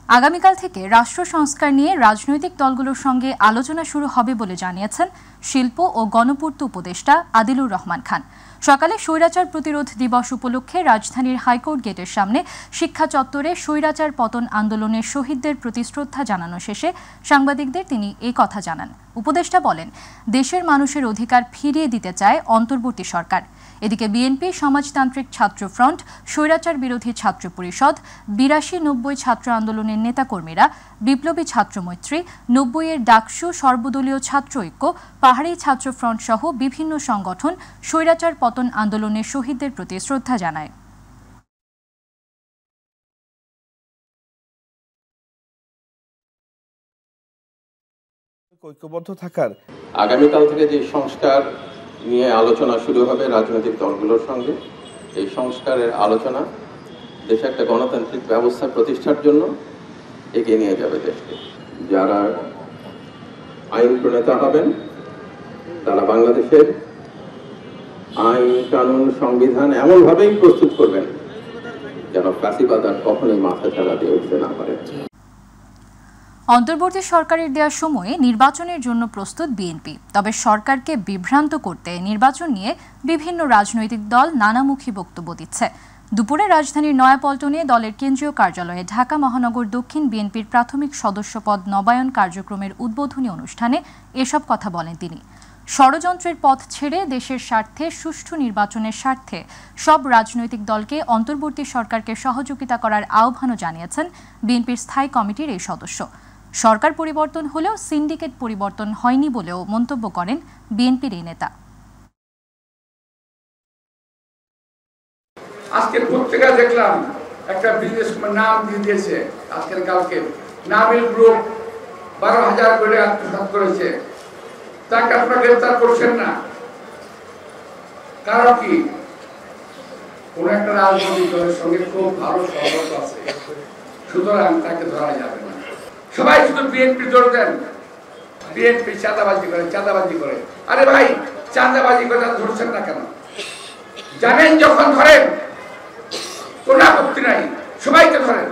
আগামীকাল থেকে রাষ্ট্র সংস্কার নিয়ে রাজনৈতিক দলগুলোর সঙ্গে আলোচনা শুরু হবে বলে জানিয়েছেন শিল্প ও গণপূর্ত উপদেষ্টা আদিলুর রহমান খান। সকালে স্বৈরাচার প্রতিরোধ দিবস উপলক্ষে রাজধানীর হাইকোর্ট গেটের সামনে শিক্ষা চত্বরে স্বৈরাচার পতন আন্দোলনের শহীদদের প্রতি শ্রদ্ধা জানানো শেষে সাংবাদিকদের তিনি এই কথা জানান। উপদেষ্টা বলেন, দেশের মানুষের অধিকার ফিরিয়ে দিতে চায় অন্তর্বর্তী সরকার। এদিকে বিএনপি, সমাজতান্ত্রিক ছাত্র ফ্রন্ট, স্বৈরাচার বিরোধী ছাত্র পরিষদ, ৮২-৯০ ছাত্র আন্দোলনের নেতাকর্মীরা, বিপ্লবী ছাত্র মৈত্রী, ৯০-এর ডাকসু, সর্বদলীয় ছাত্র ঐক্য, পাহাড়ি ছাত্র ফ্রন্ট সহ বিভিন্ন সংগঠন স্বৈরাচার পতন আন্দোলনের শহীদদের প্রতি শ্রদ্ধা জানায়। ঐক্যবদ্ধ থাকার আগামীকাল থেকে যে সংস্কার নিয়ে আলোচনা শুরু হবে রাজনৈতিক দলগুলোর সঙ্গে, এই সংস্কারের আলোচনা দেশে একটা গণতান্ত্রিক ব্যবস্থা প্রতিষ্ঠার জন্য এগিয়ে নিয়ে যাবে দেশকে। যারা আইন প্রণেতা হবেন তারা বাংলাদেশের আইন কানুন সংবিধান এমনভাবেই প্রস্তুত করবেন যেন ফ্যাসিবাদ আর কখনোই মাথা চাড়া দিয়ে উঠতে না পারে। অন্তর্বর্তী সরকারের দেওয়া সময়ে নির্বাচনের জন্য প্রস্তুত বিএনপি। তবে সরকারকে বিভ্রান্ত করতে নির্বাচন নিয়ে বিভিন্ন রাজনৈতিক দল নানামুখী বক্তব্য দিচ্ছে। দুপুরে রাজধানীর নয়াপল্টনে দলের কেন্দ্রীয় কার্যালয়ে ঢাকা মহানগর দক্ষিণ বিএনপির প্রাথমিক সদস্যপদ নবায়ন কার্যক্রমের উদ্বোধনী অনুষ্ঠানে এসব কথা বলেন তিনি। ষড়যন্ত্রের পথ ছেড়ে দেশের স্বার্থে সুষ্ঠু নির্বাচনের স্বার্থে সব রাজনৈতিক দলকে অন্তর্বর্তী সরকারকে সহযোগিতা করার আহ্বানও জানিয়েছেন বিএনপির স্থায়ী কমিটির এই সদস্য। সরকার পরিবর্তন হলেও সিন্ডিকেট পরিবর্তন হয়নি বলেও মন্তব্য করেন বিএনপির এই নেতা। আজকের পত্রিকা দেখলাম একটা বিজনেস নাম দিয়ে দিয়েছে, আজকের কালকে নাবিল গ্রুপ ১২,০০০ করে আত্মসাৎ করেছে, তাকে আপনারা গ্রেফতার করছেন না। কারণ কি? কোন একটা রাজনৈতিক দলের সঙ্গে খুব ভালো সম্পর্ক আছে, সুতরাং তাকে ধরা যাবে না। সবাই শুধু বিএনপি জোর দেন, বিএনপি চাঁদাবাজি করে। আরে ভাই, চাঁদাবাজি করে ধরছেন না কেন? জানেন যখন ধরেন কোনো আপত্তি নাই, সবাইকে ধরেন।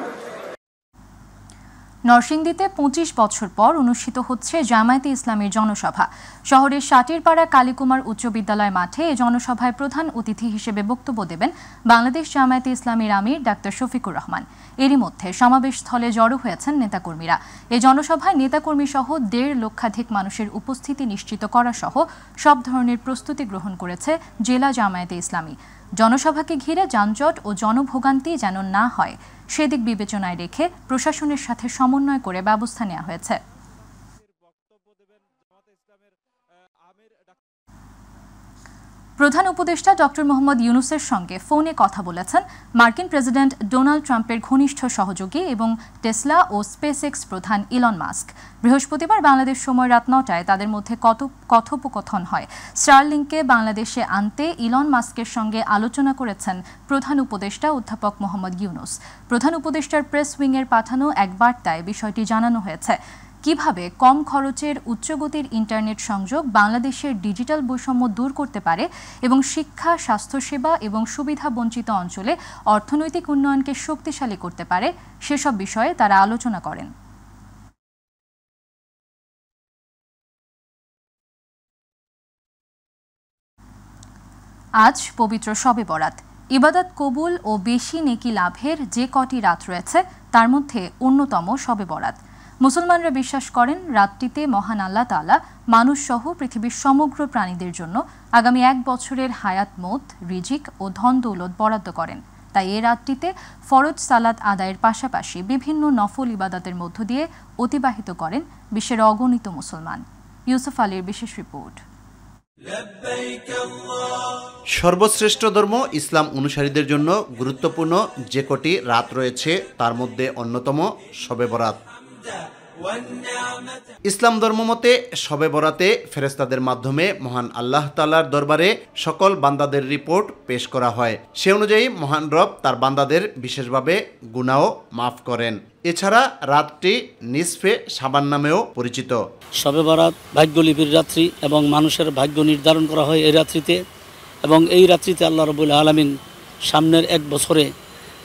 নরসিংদীতে ২৫ বছর পর অনুষ্ঠিত হচ্ছে জামায়াতে ইসলামীর জনসভা। শহরের সাটিরপাড়া কালীকুমার উচ্চ বিদ্যালয় মাঠে এই জনসভায় প্রধান অতিথি হিসেবে বক্তব্য দেবেন বাংলাদেশ জামায়াতে ইসলামীর আমির ডাক্তার শফিকুর রহমান। এরই মধ্যে সমাবেশস্থলে জড়ো হয়েছেন নেতাকর্মীরা। এই জনসভায় নেতাকর্মী সহ ১.৫ লক্ষাধিক মানুষের উপস্থিতি নিশ্চিত করা সহ সব ধরনের প্রস্তুতি গ্রহণ করেছে জেলা জামায়াতে ইসলামী। জনসভাকে ঘিরে যানজট ও জনভোগান্তি যেন না হয় সেদিক বিবেচনায় রেখে প্রশাসনের সাথে সমন্বয় করে ব্যবস্থা নেওয়া হয়েছে। প্রধান উপদেষ্টা ডক্টর মোহাম্মদ ইউনূসের সঙ্গে ফোনে কথা বলেছেন মার্কিন প্রেসিডেন্ট ডোনাল্ড ট্রাম্পের ঘনিষ্ঠ সহযোগী এবং টেসলা ও স্পেসএক্স প্রধান ইলন মাস্ক। বৃহস্পতিবার বাংলাদেশ সময় রাত ৯টায় তাদের মধ্যে কথোপকথন হয়। স্টারলিংককে বাংলাদেশে আনতে ইলন মাস্কের সঙ্গে আলোচনা করেছেন প্রধান উপদেষ্টা অধ্যাপক মোহাম্মদ ইউনূস। প্রধান উপদেষ্টার প্রেস উইংয়ের পাঠানো এক বার্তায় বিষয়টি জানানো হয়েছে। কিভাবে কম খরচের উচ্চগতির ইন্টারনেট সংযোগ বাংলাদেশের ডিজিটাল বৈষম্য দূর করতে পারে এবং শিক্ষা, স্বাস্থ্যসেবা এবং সুবিধা বঞ্চিত অঞ্চলে অর্থনৈতিক উন্নয়নকে শক্তিশালী করতে পারে সেসব বিষয়ে তারা আলোচনা করেন। আজ পবিত্র শবে বরাত। ইবাদত কবুল ও বেশি নেকি লাভের যে কটি রাত রয়েছে তার মধ্যে অন্যতম শবে বরাত। মুসলমানরা বিশ্বাস করেন রাতটিতে মহান আল্লাহ তাআলা মানুষ সহ পৃথিবীর সমগ্র প্রাণীদের জন্য আগামী ১ বছরের হায়াত, মৌত, রিজিক ও ধন দৌলত বরাদ্দ করেন। তাই এই রাতটিতে ফরজ সালাত আদায়ের পাশাপাশি বিভিন্ন নফল ইবাদতের মধ্য দিয়ে অতিবাহিত করেন বিশ্বের অগণিত মুসলমান। ইউসুফ আলীর বিশেষ রিপোর্ট। সর্বশ্রেষ্ঠ ধর্ম ইসলাম অনুসারীদের জন্য গুরুত্বপূর্ণ যে কটি রাত রয়েছে তার মধ্যে অন্যতম শবে বরাত। ইসলাম ধর্মমতে শবে বরাতে ফেরেশতাদের মাধ্যমে মহান আল্লাহ তাআলার দরবারে সকল বান্দাদের রিপোর্ট পেশ করা হয়। সে অনুযায়ী মহান রব তার বান্দাদের বিশেষভাবে গুনাহ মাফ করেন। এছাড়া রাতটি নিসফে শাবান নামেও পরিচিত। শবে বরাত ভাগ্যলিপির রাত্রি এবং মানুষের ভাগ্য নির্ধারণ করা হয় এই রাত্রিতে, এবং এই রাত্রিতে আল্লাহ রাব্বুল আলামিন সামনের 1 বছরে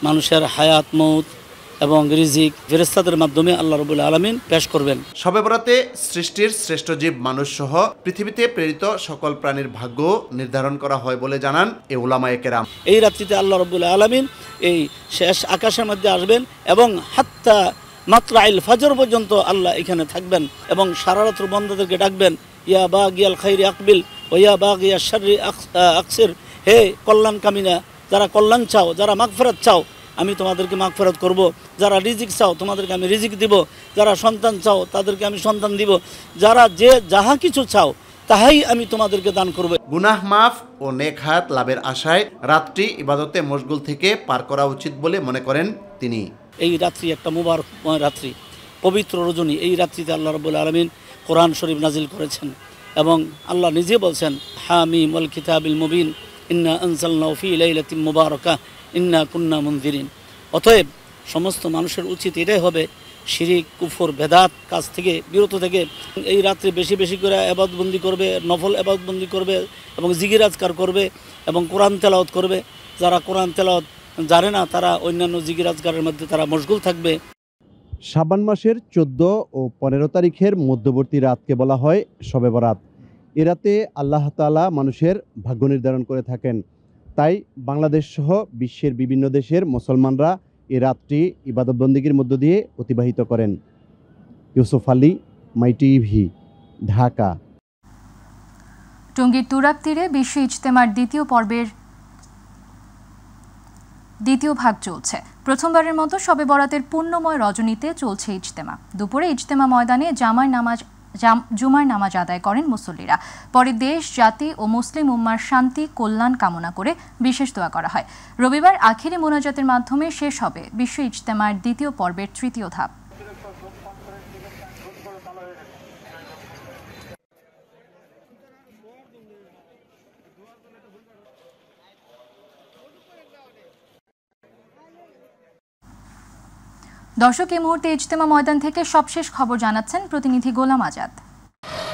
মানুষের হায়াত, মৌত, এবং রিজিক ফেরেশতাদের মাধ্যমে আল্লাহ রাব্বুল আলামিন পেশ করবেন। শবে বরাতে সৃষ্টির শ্রেষ্ঠ জীব মানুষ সহ পৃথিবীতে প্রেরিত সকল প্রাণীর ভাগ্য নির্ধারণ করা হয় বলে জানান এ উলামায়ে কেরাম। এই রাত্রিতে আল্লাহ রাব্বুল আলামিন এই শেষ আকাশের মধ্যে আসবেন এবং হাত্তা মাতলাইল ফজর পর্যন্ত আল্লাহ এখানে থাকবেন এবং সারা রাত্র বান্দাদেরকে ডাকবেন, ইয়া বাগিয়াল খাইরি আকবিল ওয়া ইয়া বাগিয়াশ শাররি আকসির, হে কল্যাণ কামিনা, যারা কল্যাণ চাও, যারা মাগফিরাত চাও আমি তোমাদেরকে মাগফিরাত করব, যারা রিজিক চাও তোমাদেরকে আমি রিজিক দিব, যারা সন্তান চাও তাদেরকে আমি সন্তান দিব, যারা যে যাহা কিছু চাও তাহাই আমি তোমাদেরকে দান করব। গুনাহ মাফ ও নেক হায়াত লাভের আশায় রাতটি ইবাদতে মশগুল থেকে পার করা উচিত বলে মনে করেন তিনি। এই রাত্রি একটা মুবারকময় রাত্রি, পবিত্র রজনী। এই রাত্রিতে আল্লাহ রাব্বুল আলামিন কোরআন শরীফ নাজিল করেছেন এবং আল্লাহ নিজে বলছেন, হামিম ওয়াল কিতাবিল মুবিন ইন্না আনজালনাহু ফি লাইলাতিন মুবারাকাহ ইন্না কুন্না মুনজিরিন। অতএব সমস্ত মানুষের উচিত এটাই হবে শিরিক কুফর বেদাত কাজ থেকে বিরত থেকে এই রাত্রে বেশি বেশি করে ইবাদতবন্দি করবে, নফল ইবাদতবন্দি করবে এবং জিকির আজকার করবে এবং কোরআন তেলাওয়াত করবে। যারা কোরআন তেলাওয়াত জানে না তারা অন্যান্য জিকির আজকারের মধ্যে তারা মশগুল থাকবে। শাবান মাসের 14 ও 15 তারিখের মধ্যবর্তী রাতকে বলা হয় শবে বরাত। এ রাতে আল্লাহ তাআলা মানুষের ভাগ্য নির্ধারণ করে থাকেন। তাই বাংলাদেশ সহ বিশ্বের বিভিন্ন দেশের মুসলমানরা এ রাতটি ইবাদতবন্দিগির মধ্য দিয়ে অতিবাহিত করেন। ইউসুফ আলী, মাই টিভি, ঢাকা। টঙ্গীর তুরাগ তীরে বিশ্ব ইজতেমার দ্বিতীয় পর্বের দ্বিতীয় ভাগ চলছে। প্রথমবারের মতো শবে বরাতের পুণ্যময় রজনীতে চলছে ইজতেমা। দুপুরে ইজতেমা ময়দানে জুমার নামাজ আদায় করেন মুসল্লিরা। পরে দেশ, জাতি ও মুসলিম উম্মার শান্তি কল্যাণ কামনা করে বিশেষ দোয়া করা হয়। রবিবার আখিরি মোনাজাতের মাধ্যমে শেষ হবে বিশ্ব ইজতেমার দ্বিতীয় পর্বের তৃতীয় ধাপ। দর্শক, এই মুহূর্তে ইজতেমা ময়দান থেকে সবশেষ খবর জানাচ্ছেন প্রতিনিধি গোলাম আজাদ।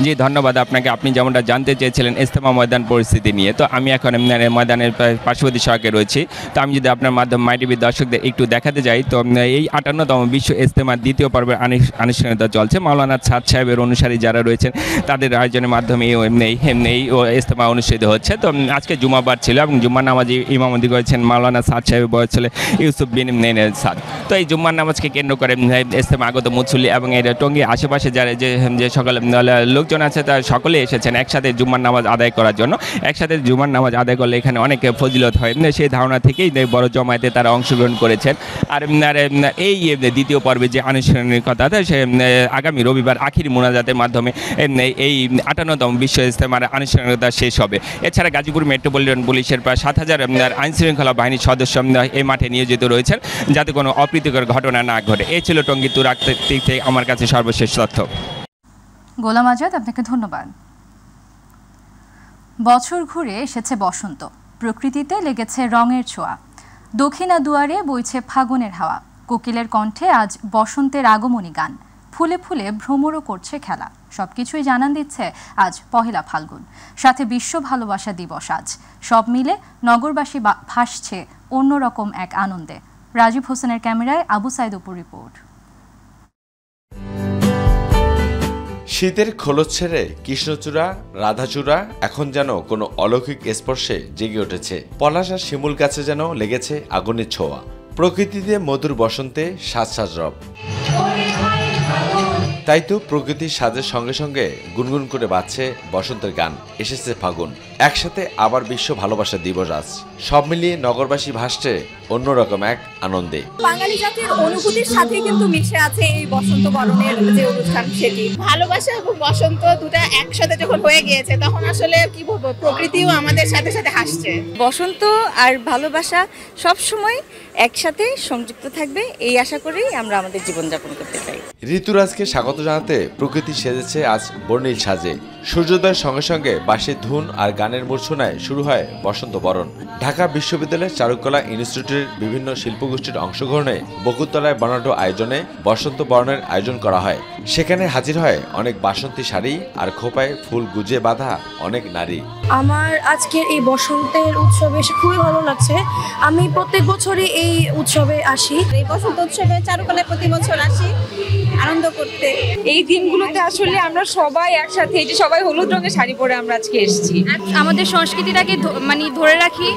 জি ধন্যবাদ আপনাকে। আপনি যেমনটা জানতে চেয়েছিলেন ইজতেমা ময়দান পরিস্থিতি নিয়ে, তো আমি এখন ময়দানের পার্শ্ববর্তী সড়কে রয়েছি। তো আমি যদি আপনার মাধ্যমে মাই টিভির দর্শকদের একটু দেখাতে যাই, তো এই 58তম বিশ্ব ইজতেমার দ্বিতীয় পর্বের আনুষ্ঠানিকতা চলছে। মাওলানা সাদ সাহেবের অনুসারী যারা রয়েছেন তাদের আয়োজনের মাধ্যমে এই ইজতেমা অনুষ্ঠিত হচ্ছে। তো আজকে জুমাবার ছিল এবং জুম্মার নামাজে ইমামতি করেছেন মাওলানা সাদ সাহেবের বয়স ছিল ইউসুফ বিন সাদ। তো এই জুম্মার নামাজকে কেন্দ্র করে ইজতেমা আগত মুসল্লি এবং এই টঙ্গী আশেপাশে যারা যে সকল লোকজন আছে তারা সকলে এসেছেন একসাথে জুম্মার নামাজ আদায় করার জন্য। একসাথে জুম্মার নামাজ আদায় করলে এখানে অনেক ফজিলত হয়, সেই ধারণা থেকেই বড় জমায়েতে তারা অংশগ্রহণ করেছেন। আর এই দ্বিতীয় পর্বে যে আনুষ্ঠানিকতা সে আগামী রবিবার আখিরি মোনাজাতের মাধ্যমে এই 58তম বিশ্ব ইজতেমার আনুষ্ঠানিকতা শেষ হবে। এছাড়া গাজীপুর মেট্রোপলিটন পুলিশের প্রায় 7000 আইনশৃঙ্খলা বাহিনীর সদস্য এই মাঠে নিয়োজিত রয়েছেন যাতে কোনো অপ্রীতিকর ঘটনা না ঘটে। এই ছিল টঙ্গী তুরাগ থেকে আমার কাছে সর্বশেষ তথ্য। গোলাম আজাদ, আপনাকে ধন্যবাদ। বছর ঘুরে এসেছে বসন্ত, প্রকৃতিতে লেগেছে রঙের ছোঁয়া। দক্ষিণা দুয়ারে বইছে ফাগুনের হাওয়া, কোকিলের কণ্ঠে আজ বসন্তের আগমনী গান। ফুলে ফুলে ভ্রমরও করছে খেলা, সবকিছুই জানান দিচ্ছে আজ পহেলা ফাল্গুন, সাথে বিশ্ব ভালোবাসা দিবস আজ। সব মিলে নগরবাসী ভাসছে অন্যরকম এক আনন্দে। রাজীব হোসেনের ক্যামেরায় আবু সাইদ অপুর রিপোর্ট। শীতের খোলস ছেড়ে কৃষ্ণচূড়া, রাধাচূড়া এখন যেন কোনো অলৌকিক স্পর্শে জেগে উঠেছে। পলাশ আর শিমুল গাছে যেন লেগেছে আগুনের ছোঁয়া। প্রকৃতিতে মধুর বসন্তে সাজ সাজ রব। তাই তো প্রকৃতির সাজের সঙ্গে সঙ্গে গুনগুন করে বাজছে বসন্তের গান। এসেছে ফাগুন, একসাথে আবার বিশ্ব ভালোবাসা দিবস আজ। সব মিলিয়ে নগরবাসী ভাসছে অন্যরকম এক আনন্দে। বাঙালি জাতির অনুভূতির সাথে কিন্তু মিশে আছে এই বসন্ত বরণের যে অনুষ্ঠান, সেটি ভালোবাসা এবং বসন্ত দুটা একসাথে যখন হয়ে গিয়েছে তখন আসলে কি বলবো, প্রকৃতিও আমাদের সাথে সাথে হাসছে। বসন্ত আর ভালোবাসা সব সময় একসাথে সংযুক্ত থাকবে, এই আশা করেই আমরা আমাদের জীবনযাপন করতে চাই। ঋতুরাজকে স্বাগত জানাতে প্রকৃতি সেজেছে আজ বর্ণিল সাজে। সূর্যোদয়ের সঙ্গে সঙ্গে বাঁশির ধুন আর গানের মূর্ছনায় শুরু হয় বসন্ত বরণ। ঢাকা বিশ্ববিদ্যালয়ের চারুকলা ইনস্টিটিউটের বিভিন্ন শিল্পগোষ্ঠীর অংশগ্রহণে বকুলতলায় বর্ণাঢ্য আয়োজনে বসন্ত বরণের আয়োজন করা হয়। সেখানে হাজির হয় অনেক বাসন্তী শাড়ি আর খোপায় ফুল গুজে বাঁধা অনেক নারী। আমার আজকের এই বসন্তের উৎসবে এসে খুবই ভালো লাগছে। আমি প্রত্যেক বছরই এই উৎসবে আসি। এই বসন্ত উৎসবে চারুকলায় প্রতি বছর আসি আনন্দ করতে। এই দিনগুলোতে আসলে আমরা সবাই একসাথে, এই যে সবাই হলুদ রঙের শাড়ি পরে আমরা আজকে এসেছি। আমাদের সংস্কৃতিটাকে মানে ধরে রাখি,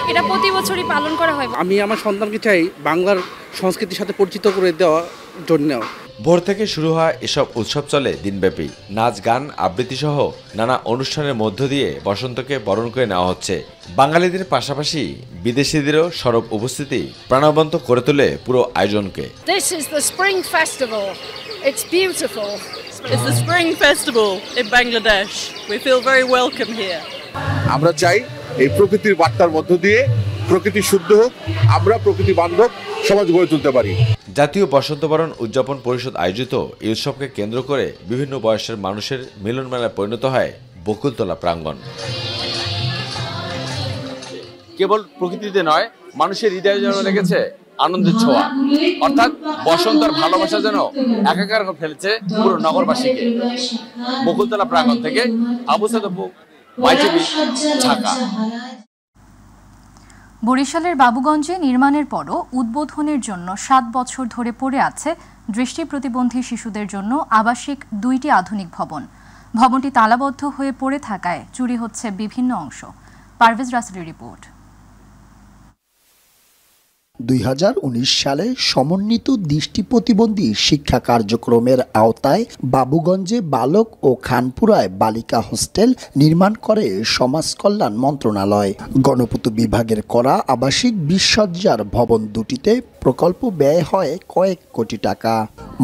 এটা প্রতি বছরই পালন করা হয়। আমি আমার সন্তানকে চাই বাংলার সংস্কৃতির সাথে পরিচিত করে দেওয়ার জন্য। ভোর থেকে শুরু হওয়া এসব উৎসব চলে দিনব্যাপী। নাচ, গান, আবৃত্তি সহ নানা অনুষ্ঠানের মধ্য দিয়ে বসন্তকে বরণ করে নেওয়া হচ্ছে। বাঙালিদের পাশাপাশি বিদেশিদেরও সরব উপস্থিতি প্রাণবন্ত করে তোলে পুরো আয়োজনকে। This is the Spring Festival. It's beautiful. It's the Spring Festival in Bangladesh. We feel very welcome here. আমরা চাই এই প্রকৃতির বার্তার মধ্য দিয়ে প্রকৃতি শুদ্ধ হোক, আমরা প্রকৃতি বান্ধব সমাজ গড়ে তুলতে পারি। জাতীয় বসন্ত বরণ উদযাপন পরিষদ আয়োজিত এই উৎসবকে কেন্দ্র করে বিভিন্ন বয়সের মানুষের মিলন মেলায় পরিণত হয় বকুলতলা প্রাঙ্গণ। কেবল প্রকৃতিতে নয়, মানুষের হৃদয়ে যেন লেগেছে আনন্দের ছোঁয়া, অর্থাৎ বসন্ত আর ভালোবাসা যেন একাকার করে ফেলেছে পুরো নগরবাসীকে। বকুলতলা প্রাঙ্গণ থেকে আবু সাদ আপু, মাইটিভি, ঢাকা। বরিশালের বাবুগঞ্জে নির্মাণের পরও উদ্বোধনের জন্য 7 বছর ধরে পড়ে আছে দৃষ্টি প্রতিবন্ধী শিশুদের জন্য আবাসিক 2টি আধুনিক ভবন। ভবনটি তালাবদ্ধ হয়ে পড়ে থাকায় চুরি হচ্ছে বিভিন্ন অংশ। পারভেজ রাসেলের রিপোর্ট। 2019 সালে সমন্বিত দৃষ্টি প্রতিবন্ধী শিক্ষা কার্যক্রমের আওতায় বাবুগঞ্জে বালক ও খানপুরায় বালিকা হোস্টেল নির্মাণ করে সমাজ কল্যাণ মন্ত্রণালয়। গণপূর্ত বিভাগের করা আবাসিক 20 শয্যার ভবন দুটিতে প্রকল্প ব্যয় হয় কয়েক কোটি টাকা।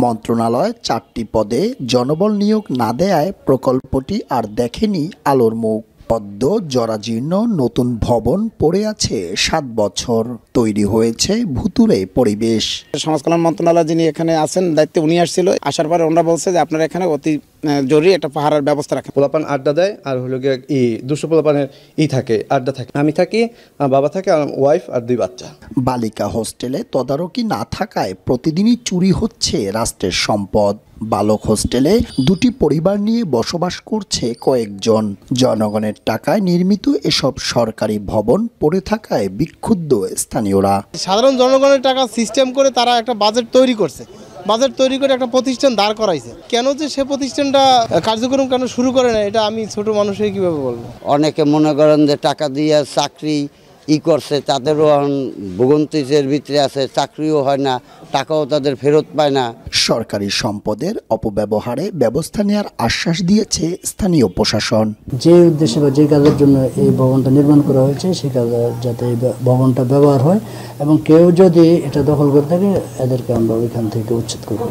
মন্ত্রণালয় 4টি পদে জনবল নিয়োগ না দেয়ায় প্রকল্পটি আর দেখেনি আলোর মুখ। পদ্ম জরাজীর্ণ নতুন ভবন পড়ে আছে 7 বছর, তৈরি হয়েছে ভুতুড়ে পরিবেশ। সমাজ কল্যাণ মন্ত্রণালয় যিনি এখানে আছেন দায়িত্বে, উনি আসছিল, আসার পরে ওনারা বলছে যে আপনারা এখানে অতি জরুরি একটা পাহারার ব্যবস্থা রাখেন। পোলাপান আড্ডা দেয় আর হলো গিয়ে দুশো পোলাপানের থাকে, আড্ডা থাকে। আমি থাকি, বাবা থাকে, ওয়াইফ আর 2 বাচ্চা। বালিকা হোস্টেলে তদারকি না থাকায় প্রতিদিনই চুরি হচ্ছে রাষ্ট্রের সম্পদ। বালক হোস্টেলে 2টি পরিবার নিয়ে বসবাস করছে কয়েকজন। জনগণের টাকায় নির্মিত এসব সরকারি ভবন পড়ে থাকায় বিক্ষুব্ধ স্থানীয়রা। সাধারণ জনগণের টাকা সিস্টেম করে তারা একটা বাজেট তৈরি করছে, বাজেট তৈরি করে একটা প্রতিষ্ঠান দাঁড় করাইছে। কেন যে সে প্রতিষ্ঠানটা কার্যক্রম কেন শুরু করে না, এটা আমি ছোট মানুষের কিভাবে বলবো। অনেকে মনে করেন যে টাকা দিয়ে চাকরি করছে, তাদেরও ভোগান্তির ভিতরে আছে, চাকরিও হয় না, টাকাও তাদের ফেরত পায় না। সরকারি সম্পদের অপব্যবহারে ব্যবস্থা নেওয়ার আশ্বাস দিয়েছে স্থানীয় প্রশাসন। যে উদ্দেশ্যে বা যে কাজের জন্য এই ভবনটা নির্মাণ করা হয়েছে সে কাজে যাতে এই ভবনটা ব্যবহার হয় এবং কেউ যদি এটা দখল করে থাকে এদেরকে আমরা ওইখান থেকে উচ্ছেদ করব।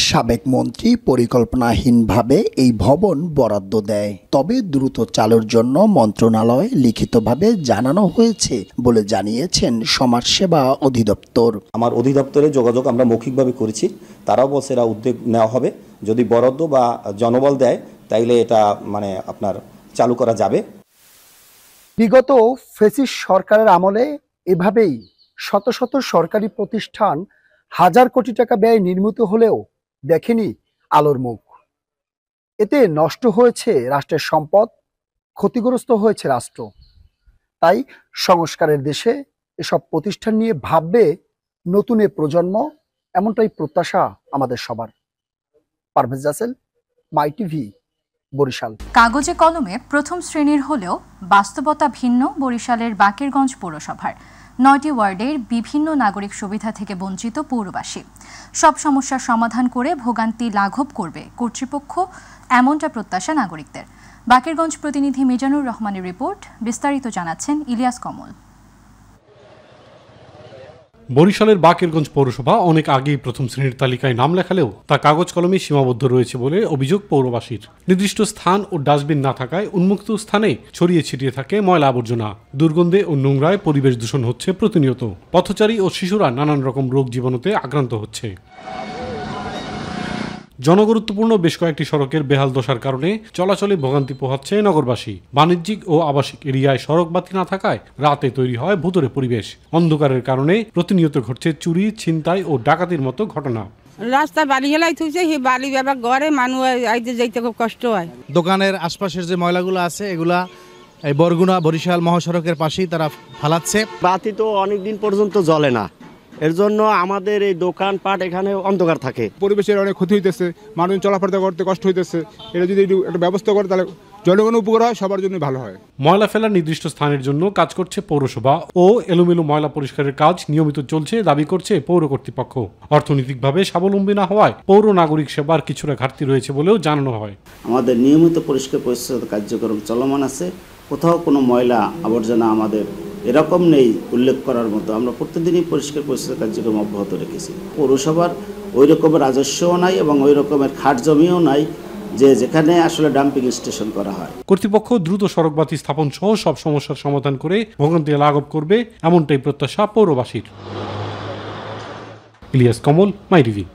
সাবেক মন্ত্রী পরিকল্পনাহীনভাবে এই ভবন বরাদ্দ দেয়, তবে দ্রুত চালুর জন্য মন্ত্রণালয় লিখিতভাবে জানানো হয়েছে বলে জানিয়েছেন সমাজসেবা অধিদপ্তর। আমার অধিদপ্তরে যোগাযোগ আমরা মৌখিকভাবে করেছি, তারাও বলছে এরা উদ্যোগ নেওয়া হবে, যদি বরাদ্দ বা জনবল দেয় তাইলে এটা আপনার চালু করা যাবে। বিগত ফ্যাসিস্ট সরকারের আমলে এভাবেই শত শত সরকারি প্রতিষ্ঠান হাজার কোটি টাকা ব্যয় নির্মিত হলেও দেখেনি আলোর মুখ। এতে নষ্ট হয়েছে রাষ্ট্রের সম্পদ, ক্ষতিগ্রস্ত হয়েছে রাষ্ট্র। তাই সংস্কারের দেশে এসব প্রতিষ্ঠান নিয়ে ভাববে নতুন এ প্রজন্ম, এমনটাই প্রত্যাশা আমাদের সবার। পারভেজ রাসেল, মাইটিভি, বরিশাল। কাগজে কলমে প্রথম শ্রেণীর হলেও বাস্তবতা ভিন্ন বরিশালের বাকেরগঞ্জ পৌরসভার 9টি ওয়ার্ডের বিভিন্ন নাগরিক সুবিধা থেকে বঞ্চিত পৌরবাসী। সব সমস্যার সমাধান করে ভোগান্তি লাঘব করবে কর্তৃপক্ষ, এমনটা প্রত্যাশা নাগরিকদের। বাকেরগঞ্জ প্রতিনিধি মিজানুর রহমানের রিপোর্ট, বিস্তারিত জানাচ্ছেন ইলিয়াস কমল। বরিশালের বাকেরগঞ্জ পৌরসভা অনেক আগেই প্রথম শ্রেণীর তালিকায় নাম লেখালেও তা কাগজ কলমে সীমাবদ্ধ রয়েছে বলে অভিযোগ পৌরবাসীর। নির্দিষ্ট স্থান ও ডাস্টবিন না থাকায় উন্মুক্ত স্থানে ছড়িয়ে ছিটিয়ে থাকে ময়লা আবর্জনা। দুর্গন্ধে ও নোংরায় পরিবেশ দূষণ হচ্ছে প্রতিনিয়ত। পথচারী ও শিশুরা নানান রকম রোগ জীবাণুতে আক্রান্ত হচ্ছে। জনগুরুত্বপূর্ণ বেশ কয়েকটি সড়কের বেহাল দশার কারণে চলাচলে ভোগান্তি পোহাচ্ছে নগরবাসী। বাণিজ্যিক ও আবাসিক এরিয়ায় সড়ক বাতি না থাকায় রাতে তৈরি হয় ভুতুড়ে পরিবেশ। অন্ধকারের কারণে প্রতিনিয়ত ঘটছে চুরি, ছিনতাই ও ডাকাতির মতো ঘটনা। রাস্তা বালি হেলাই থুইছে, সেই বালি ব্যাপার ঘরে মানুষ আইতে যাইতে খুব কষ্ট হয়। দোকানের আশপাশের যে ময়লাগুলো আছে এগুলা এই বরগুনা বরিশাল মহাসড়কের পাশেই তারা ফালাচ্ছে। বাতি তো অনেক দিন পর্যন্ত জ্বলে না, এর জন্য আমাদের এই দোকানপাট এখানে অন্ধকার থাকে। পরিবেশের অনেক ক্ষতি হইতেছে, মানুষ চলাফেরা করতে কষ্ট হইতেছে। এটা যদি একটা ব্যবস্থা করে তাহলে জনগণের উপকার হয়, সবার জন্য ভালো হয়। ময়লা ফেলার নির্দিষ্ট স্থানের জন্য কাজ করছে পৌরসভা ও এলোমেলো ময়লা পরিষ্কারের কাজ নিয়মিত চলছে দাবি করছে পৌর কর্তৃপক্ষ। অর্থনৈতিকভাবে স্বাবলম্বী না হওয়ায় পৌর নাগরিক সেবার কিছুটা ঘাটতি রয়েছে বলেও জানানো হয়। আমাদের নিয়মিত পরিষ্কার পরিচ্ছন্নতা কার্যক্রম চলমান আছে, কোথাও কোনো ময়লা আবর্জনা আমাদের এরকম নেই উল্লেখ করার মতো। আমরা প্রতিদিনই পরিষ্কার পরিচ্ছন্ন কার্যক্রম অব্যাহত রেখেছি। পৌরসভার ওই রকমের রাজস্বও নাই এবং ওই রকমের খাট জমিও নাই যেখানে আসলে ডাম্পিং স্টেশন করা হয়। কর্তৃপক্ষ দ্রুত সড়কবাতি স্থাপন সহ সব সমস্যার সমাধান করে ভোগান্তি লাঘব করবে, এমনটাই প্রত্যাশা পৌরবাসীর। ইলিয়াস কমল, মাইটিভি।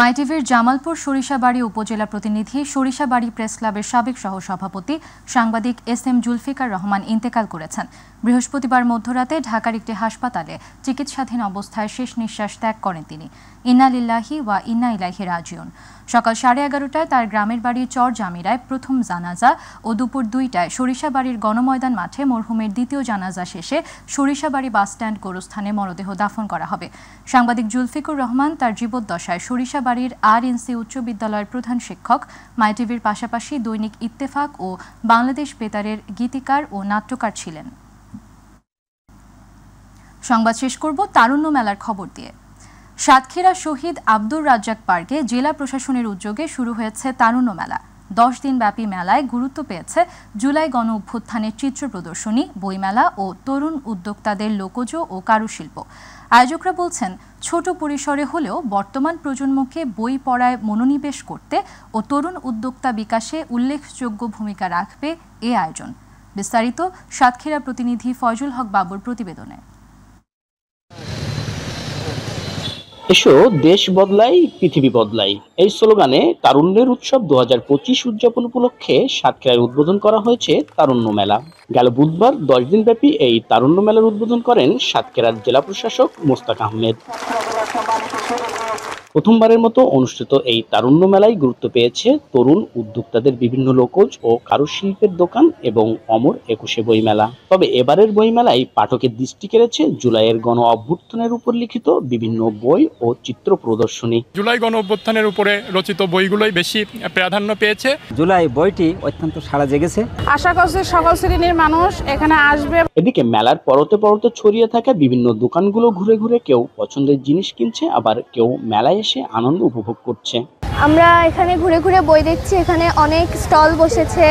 মাইটিভির জামালপুর সরিষাবাড়ি উপজেলা প্রতিনিধি সরিষাবাড়ি প্রেস ক্লাবের সাবেক সহসভাপতি সাংবাদিক SM জুলফিকার রহমান ইন্তেকাল করেছেন। বৃহস্পতিবার মধ্যরাতে ঢাকার একটি হাসপাতালে চিকিৎসাধীন অবস্থায় শেষ নিঃশ্বাস ত্যাগ করেন তিনি। ইন্না লিল্লাহি ওয়া ইন্না ইলাইহি রাজিউন। সকাল 11:30টায় তার গ্রামের বাড়ি চর জামিরায় প্রথম জানাজা ও দুপুর 2টায় সরিষাবাড়ির গণময়দান মাঠে মরহুমের দ্বিতীয় জানাজা শেষে সরিষাবাড়ি বাসস্ট্যান্ড গোরস্থানে মরদেহ দাফন করা হবে। সাংবাদিক জুলফিকুর রহমান তার জীবদ্দশায় সরিষাবাড়ির RNC উচ্চ বিদ্যালয়ের প্রধান শিক্ষক, মাইটিভির পাশাপাশি দৈনিক ইত্তেফাক ও বাংলাদেশ বেতারের গীতিকার ও নাট্যকার ছিলেন। সংবাদ শেষ করব তারুণ্য মেলার খবর দিয়ে। সাতক্ষীরা শহীদ আব্দুর রাজ্জাক পার্কে জেলা প্রশাসনের উদ্যোগে শুরু হয়েছে তারুণ্য মেলা। 10 দিন ব্যাপী মেলায় গুরুত্ব পেয়েছে জুলাই গণ অভ্যুত্থানের চিত্র প্রদর্শনী, বইমেলা ও তরুণ উদ্যোক্তাদের লোকজ ও কারুশিল্প। আয়োজকরা বলছেন, ছোট পরিসরে হলেও বর্তমান প্রজন্মকে বই পড়ায় মনোনিবেশ করতে ও তরুণ উদ্যোক্তা বিকাশে উল্লেখযোগ্য ভূমিকা রাখবে এ আয়োজন। বিস্তারিত সাতক্ষীরা প্রতিনিধি ফয়জুল হক বাবুর প্রতিবেদনে। এসো দেশ বদলাই পৃথিবী বদলাই, এই স্লোগানে তারুণ্যের উৎসব 2025 উদযাপন উপলক্ষে সাতক্ষীরায় উদ্বোধন করা হয়েছে তারুণ্য মেলা। গেল বুধবার 10 দিন ব্যাপী এই তারুণ্য মেলার উদ্বোধন করেন সাতক্ষীরার জেলা প্রশাসক মোস্তাক আহমেদ। প্রথমবারের মতো অনুষ্ঠিত এই তারুণ্য মেলায় গুরুত্ব পেয়েছে তরুণ উদ্যোক্তাদের বিভিন্ন লোকজ ও কারুশিল্পের দোকান এবং অমর 21 বই মেলা। তবে এবারের বই মেলায় পাঠকের দৃষ্টি কেড়েছে জুলাইয়ের গণ অভ্যুত্থানের উপর লিখিত বিভিন্ন বই ও চিত্র প্রদর্শনী। জুলাই গণ অভ্যুত্থানের উপরে রচিত বইগুলোই বেশি প্রাধান্য পেয়েছে। জুলাই বইটি অত্যন্ত সাড়া জেগেছে। আশা করছি সকল শ্রেণীর মানুষ এখানে আসবে। এদিকে মেলার পরতে পরতে ছড়িয়ে থাকা বিভিন্ন দোকানগুলো ঘুরে ঘুরে কেউ পছন্দের জিনিস কিনছে, আবার কেউ মেলায় এসে আনন্দ উপভোগ করছে। আমরা এখানে ঘুরে ঘুরে বই দেখছি, এখানে অনেক স্টল বসেছে।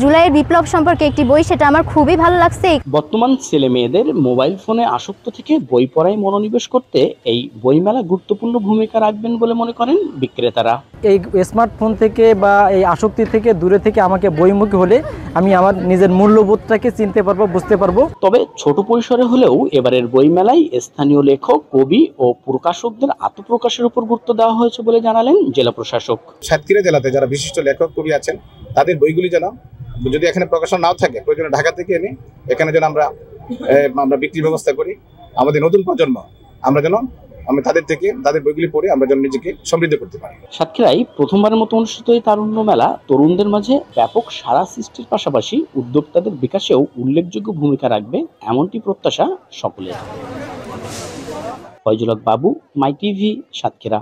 জুলাইয়ের বিপ্লব সম্পর্কে একটি বই, সেটা আমার খুবই ভালো লাগছে। বর্তমান ছেলে মেয়েদের মোবাইল ফোনে আসক্ত থেকে বই পড়ায় মনোনিবেশ করতে এই বইমেলা গুরুত্বপূর্ণ ভূমিকা রাখবেন বলে মনে করেন বিক্রেতারা। এই স্মার্টফোন থেকে বা এই আসক্তি থেকে দূরে থেকে আমাকে বইমুখী হলে আমি আমার নিজের মূল্যবোধটাকে চিনতে পারবো, বুঝতে পারবো। তবে ছোট পরিসরে হলেও এবারের বইমেলায় স্থানীয় লেখক, কবি ও প্রকাশকদের আত্মপ্রকাশের উপর গুরুত্ব দেওয়া হয়েছে বলে জানালেন জেলা প্রশাসক। সাতক্ষীরা জেলাতে যারা বিশিষ্ট লেখক কবি আছেন তাদের বইগুলি যেন, যদি এখানে প্রকাশন নাও থাকে, প্রয়োজনে ঢাকা থেকে এনে এখানে যেন আমরা বিক্রির ব্যবস্থা করি। আমাদের নতুন প্রজন্ম আমরা তাদের থেকে তাদের বইগুলি পড়ে আমরা যেন নিজেকে সমৃদ্ধ করতে পারি। সাতক্ষীরায় প্রথমবারের মতো অনুষ্ঠিত এই তারুণ্য মেলা তরুণদের মাঝে ব্যাপক সাড়া সৃষ্টির পাশাপাশি উদ্যোক্তাদের বিকাশেও উল্লেখযোগ্য ভূমিকা রাখবে, এমনটি প্রত্যাশা সকলের। ফয়জুল হক বাবু, মাইটিভি, সাতক্ষীরা।